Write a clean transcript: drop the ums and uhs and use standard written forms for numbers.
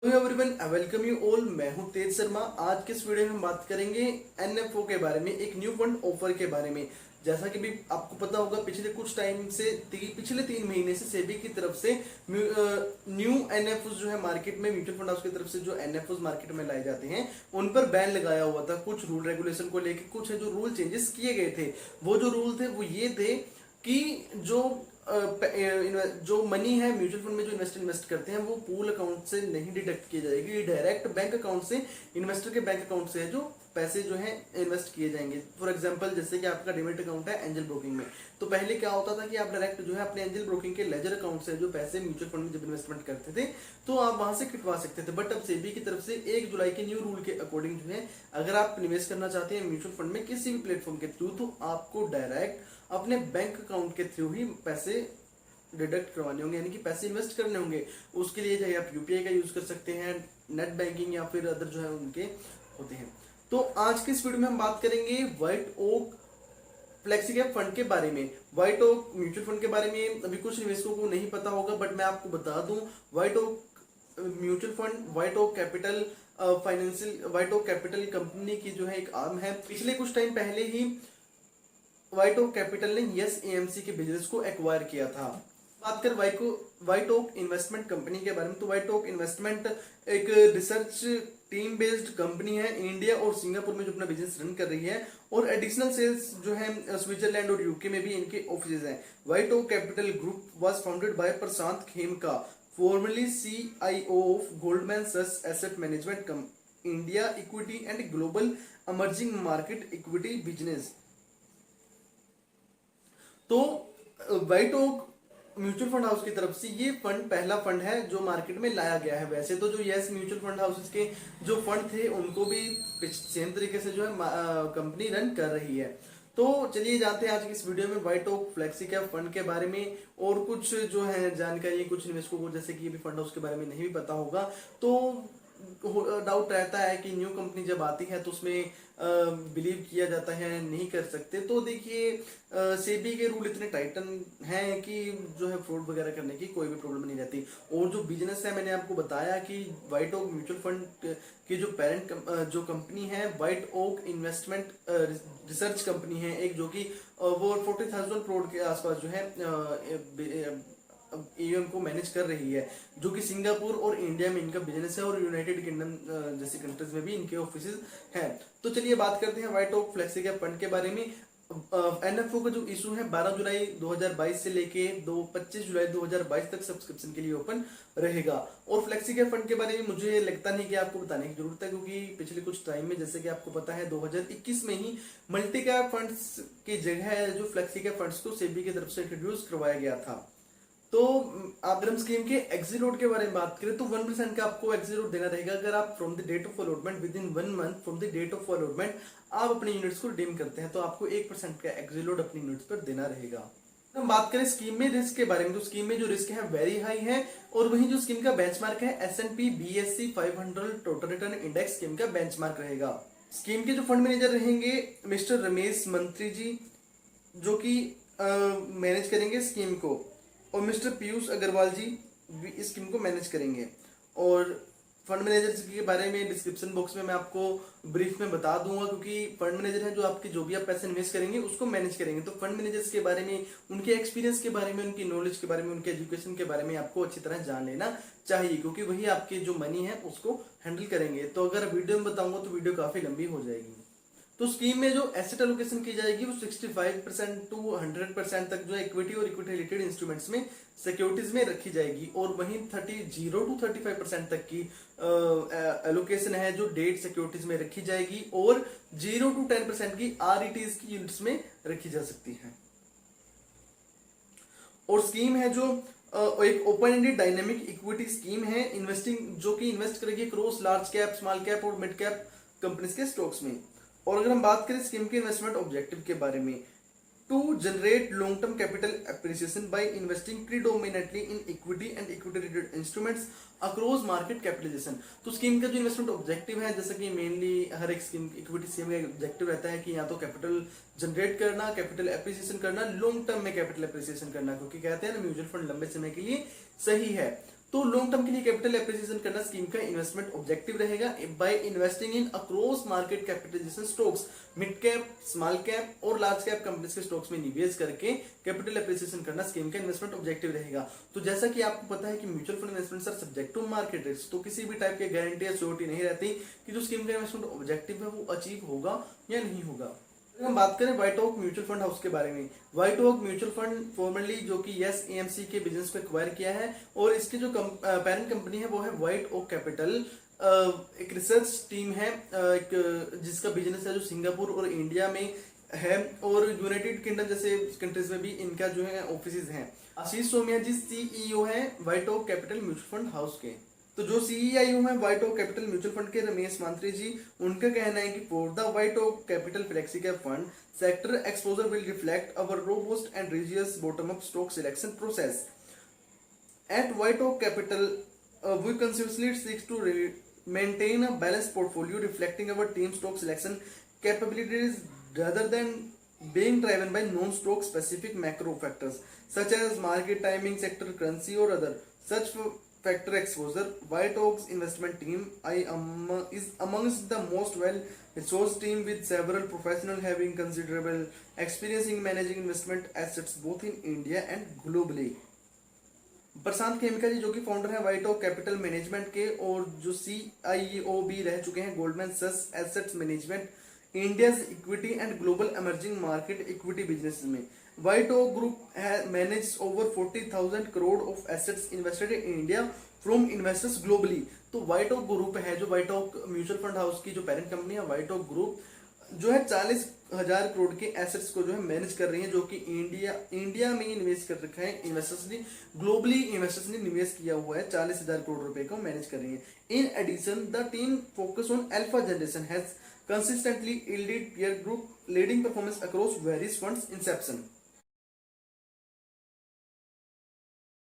Hello everyone, welcome you all. मैं हूं तेज शर्मा। आज के इस वीडियो में हम बात करेंगे एनएफओ के बारे में, एक न्यू फंड ऑफर के बारे में। जैसा कि भी आपको पता होगा, पिछले कुछ टाइम से पिछले 3 महीने से सेबी की तरफ से न्यू एनएफओ जो है मार्केट में, म्यूचुअल फंड हाउस की तरफ से जो एनएफओ मार्केट में लाए जाते हैं उन पर बैन लगाया हुआ था। कुछ रूल रेगुलेशन को लेकर कुछ है जो रूल चेंजेस किए गए थे। वो जो रूल थे वो ये थे कि जो मनी है म्यूचुअल फंड में जो इन्वेस्ट करते हैं वो पूल अकाउंट से नहीं डिडक्ट की जाएगी, डायरेक्ट बैंक अकाउंट से, इन्वेस्टर के बैंक अकाउंट से है जो पैसे जो है इन्वेस्ट किए जाएंगे। फॉर एग्जांपल, जैसे कि आपका डिमेट अकाउंट है एंजल ब्रोकिंग में, तो पहले क्या होता था कि आप डायरेक्ट जो है अपने एंजल ब्रोकिंग के लेजर अकाउंट से जो पैसे म्यूचुअल फंड में जब इन्वेस्टमेंट करते थे तो आप वहां से कटवा सकते थे। बट अब सेबी की तरफ से 1 जुलाई के न्यू रूल के अकॉर्डिंग जो है, अगर आप निवेश करना चाहते हैं म्यूचुअल फंड में किसी भी प्लेटफॉर्म के थ्रू, तो आपको डायरेक्ट अपने बैंक अकाउंट के थ्रू ही पैसे डिडक्ट करवाने होंगे, यानी कि पैसे इन्वेस्ट करने होंगे। उसके लिए चाहे आप यूपीआई का यूज कर सकते हैं, नेट बैंकिंग या फिर अदर जो है उनके होते हैं। तो आज के इस वीडियो में हम बात करेंगे White Oak flexi cap fund के बारे में। व्हाइट ओक म्यूचुअल फंड के बारे में अभी कुछ निवेशकों को नहीं पता होगा, बट मैं आपको बता दूं, White Oak mutual fund White Oak capital financial White Oak capital company की जो है एक आर्म है। पिछले कुछ टाइम पहले ही व्हाइट ओक कैपिटल ने यस एएमसी के बिजनेस को एक्वायर किया था। बात कर व्हाइट ओक इन्वेस्टमेंट कंपनी के बारे में, तो व्हाइट ओक इन्वेस्टमेंट एक रिसर्च टीम बेस्ड कंपनी है। इंडिया और सिंगापुर में जो अपना बिजनेस रन कर रही है, और एडिशनल सेल्स जो है स्विट्जरलैंड और यूके में भी इनके ऑफिस हैं। White Oak capital group was founded by Prashant Khemka, formerly CIO of Goldman Sachs Asset Management India Equity and Global Emerging Market Equity Business। तो White Oak mutual fund house की तरफ से ये फंड पहला फंड है जो मार्केट में लाया गया है। वैसे तो जो यस म्यूचुअल फंड हाउसेस के जो फंड थे उनको भी सेम तरीके से जो है कंपनी रन कर रही है। तो चलिए जानते हैं आज की इस वीडियो में White Oak flexi cap fund के बारे में, और कुछ जो है जानकारी कुछ निवेशकों को, जैसे कि ये भी फंड हाउस के बारे में नहीं भी पता होगा, तो डाउट रहता है कि न्यू कंपनी जब आती है तो उसमें बिलीव किया जाता है, नहीं कर सकते। तो देखिए, सेबी के रूल इतने टाइटन हैं कि जो है फ्रॉड वगैरह करने की कोई भी प्रॉब्लम नहीं रहती। और जो बिजनेस है, मैंने आपको बताया कि व्हाइट ओक म्यूचुअल फंड की जो पेरेंट जो कंपनी है White okay investment research company है एक, जो कि वो 40,000 करोड़ के आसपास जो है एयूएम को मैनेज कर रही है, जो कि सिंगापुर और इंडिया में इनका बिजनेस है, और यूनाइटेड किंगडम जैसी कंट्रीज में भी इनके ऑफिस हैं। तो चलिए बात करते हैं White Oak flexi cap fund के बारे में। एनएफओ का जो इशू है 12 जुलाई 2022 से लेके 25 जुलाई 2022 तक सब्सक्रिप्शन के लिए ओपन रहेगा। और फ्लेक्सी कैप फंड के बारे में मुझे लगता नहीं कि आपको बताने की जरूरत है, क्योंकि पिछले कुछ टाइम में, जैसे कि आपको पता है, 2021 में ही मल्टी कैप फंड्स की जगह जो फ्लेक्सी कैप फंड्स को सेबी की तरफ से इंट्रोड्यूस करवाया गया था। तो अगर हम स्कीम के एग्जीलोड के बारे में बात करें तो 1% का आपको एग्जीलोड देना रहेगा अगर आप from the date of allotment within 1 month from the date of allotment आप अपने यूनिट्स को रिडीम करते हैं, तो आपको 1% का एग्जीलोड अपनी यूनिट्स पर देना रहेगा। हम बात करें स्कीम में रिस्क के बारे में, तो स्कीम में जो रिस्क है वेरी हाई है, और वहीं जो स्कीम का बेंचमार्क है S&P BSE 500 total return index scheme का बेंचमार्क रहेगा। स्कीम के जो फंड मैनेजर रहेंगे मिस्टर रमेश मंत्री जी, जो कि मैनेज करेंगे स्कीम को, और मिस्टर पीयूष अग्रवाल जी भी इस स्कीम को मैनेज करेंगे। और फंड मैनेजर के बारे में डिस्क्रिप्शन बॉक्स में मैं आपको ब्रीफ में बता दूंगा, क्योंकि फंड मैनेजर है जो आपके जो भी आप पैसे इन्वेस्ट करेंगे उसको मैनेज करेंगे। तो फंड मैनेजर्स के बारे में, उनके एक्सपीरियंस के बारे में, उनकी नॉलेज के बारे में, उनके एजुकेशन के बारे में आपको अच्छी तरह जान लेना चाहिए, क्योंकि वही आपके जो मनी है उसको हैंडल करेंगे। तो अगर वीडियो में बताऊंगा तो वीडियो काफी लंबी हो जाएगी। तो स्कीम में जो एसेट एलोकेशन की जाएगी वो 65% टू 100% तक जो इक्विटी और इक्विटी रिलेटेड इंस्ट्रूमेंट्स में, सिक्योरिटीज में रखी जाएगी, और वहीं 0 टू 35% तक की एलोकेशन है जो डेट सिक्योरिटीज में रखी जाएगी, और 0 टू 10% की आरईटीज की यूनिट्स में रखी जा सकती है। और स्कीम है जो एक open ended dynamic equity scheme है, इन्वेस्टिंग जो कि इन्वेस्ट करेगी cross large cap, small cap और मिड कैप कंपनीज के स्टॉक्स में। और अगर हम बात करें स्कीम के इन्वेस्टमेंट ऑब्जेक्टिव के बारे में, to generate long term capital appreciation by investing predominantly in equity and equity related instruments across market capitalisation. तो स्कीम का जो इन्वेस्टमेंट ऑब्जेक्टिव है, जैसा कि मेनली हर एक स्कीम इक्विटी स्कीम का ऑब्जेक्टिव रहता है कि या तो कैपिटल जनरेट करना, कैपिटल एप्रिसिएशन करना, लॉन्ग टर्म में कैपिटल एप्रिसिएशन करना, क्योंकि कहते हैं ना म्यूचुअल फंड लंबे समय के लिए सही है। तो लॉन्ग टर्म के लिए कैपिटल एप्रिसिएशन करना स्कीम का इन्वेस्टमेंट ऑब्जेक्टिव रहेगा। By investing in across market capitalisation stocks, mid cap, small cap और लार्ज कैप कंपनीज के स्टॉक्स में निवेश करके कैपिटल एप्रिसिएशन करना स्कीम का इन्वेस्टमेंट ऑब्जेक्टिव रहेगा। तो जैसा कि आपको पता है कि mutual fund investments are subject to market risk, तो किसी भी टाइप के गारंटी या श्योरिटी नहीं रहती कि जो स्कीम का इन्वेस्टमेंट ऑब्जेक्टिव है वो अचीव होगा या नहीं होगा। हम बात करें White Oak mutual fund house के बारे में। White Oak mutual fund formerly जो कि यस एएमसी के बिजनेस को एक्वायर किया है, और इसकी जो पेरेंट कंपनी है वो है व्हाइट ओक कैपिटल। एक रिसर्च टीम है जिसका बिजनेस है जो सिंगापुर और इंडिया में है, और यूनाइटेड किंगडम जैसे कंट्रीज में भी इनका जो है ऑफिस हैं। आशीष सोमिया जी सीईओ है White Oak Capital mutual fund house के। तो जो सीईओ है White Oak Capital mutual fund के रमेश मंत्री जी, उनका कहना है कि for the White Oak Capital flexi cap fund sector exposure will reflect our robust and rigorous bottom up stock selection process at White Oak Capital. We consistently seek to maintain a balanced portfolio reflecting our team stock selection capabilities rather than being driven by non-stock specific macro factors such as market timing, sector currency or other such factor exposure. White Oak's investment team is amongst the most well-resourced team with several professionals having considerable experience in managing investment assets both in India and globally. प्रशांत खेमका जी जो कि founder है White Oak capital management के, और जो CEO भी रह चुके हैं Goldman Sachs assets management, India's equity and global emerging market equity business में। White Oak group manage over 40,000 crore of assets invested in India from investors globally. तो व्हाइट ओक ग्रुप है जो White Oak mutual fund house की जो parent company है, White Oak group जो है 40,000 करोड़ के एसेट्स को जो है मैनेज कर रही है, जो कि इंडिया में इन्वेस्ट कर रखा है इन्वेस्टर्स ने, ग्लोबली इन्वेस्टर्स ने निवेश किया हुआ है 40,000 करोड़ रुपए को मैनेज कर रही है। In addition the team focus on alpha generation has consistently yielded peer group leading performance across various funds inception।